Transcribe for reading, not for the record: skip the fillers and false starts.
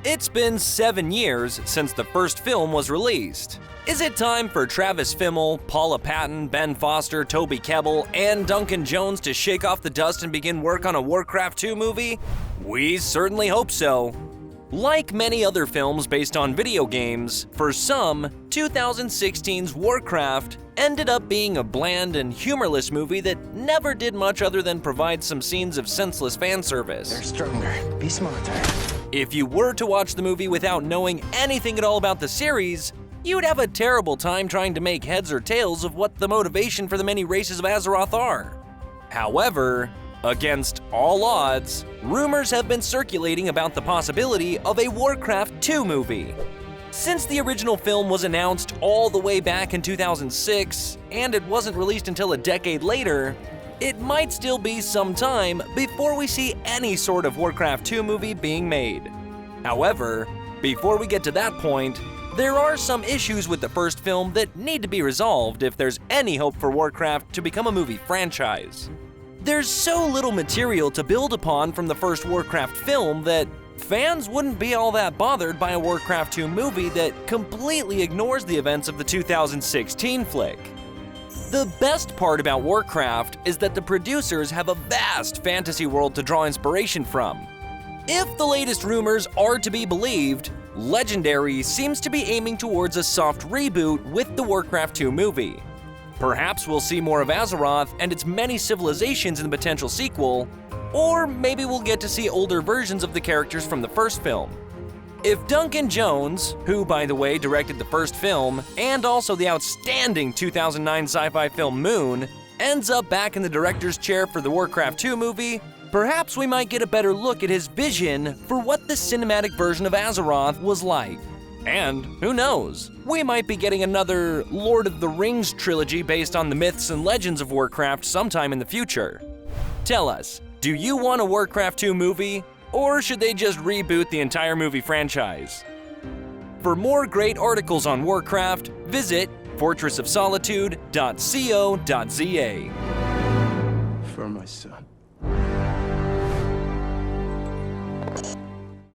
It's been 7 years since the first film was released. Is it time for Travis Fimmel, Paula Patton, Ben Foster, Toby Kebbell, and Duncan Jones to shake off the dust and begin work on a Warcraft 2 movie? We certainly hope so. Like many other films based on video games, for some, 2016's Warcraft ended up being a bland and humorless movie that never did much other than provide some scenes of senseless fan service. They're stronger. Be smarter. If you were to watch the movie without knowing anything at all about the series, you'd have a terrible time trying to make heads or tails of what the motivation for the many races of Azeroth are. However, against all odds, rumors have been circulating about the possibility of a Warcraft 2 movie. Since the original film was announced all the way back in 2006, and it wasn't released until a decade later, it might still be some time before we see any sort of Warcraft 2 movie being made. However, before we get to that point, there are some issues with the first film that need to be resolved if there's any hope for Warcraft to become a movie franchise. There's so little material to build upon from the first Warcraft film that fans wouldn't be all that bothered by a Warcraft 2 movie that completely ignores the events of the 2016 flick. The best part about Warcraft is that the producers have a vast fantasy world to draw inspiration from. If the latest rumors are to be believed, Legendary seems to be aiming towards a soft reboot with the Warcraft 2 movie. Perhaps we'll see more of Azeroth and its many civilizations in the potential sequel, or maybe we'll get to see older versions of the characters from the first film. If Duncan Jones, who by the way directed the first film and also the outstanding 2009 sci-fi film Moon, ends up back in the director's chair for the Warcraft 2 movie, perhaps we might get a better look at his vision for what the cinematic version of Azeroth was like. And who knows, we might be getting another Lord of the Rings trilogy based on the myths and legends of Warcraft sometime in the future. Tell us, do you want a Warcraft 2 movie? Or should they just reboot the entire movie franchise? For more great articles on Warcraft, visit fortressofsolitude.co.za. For my son.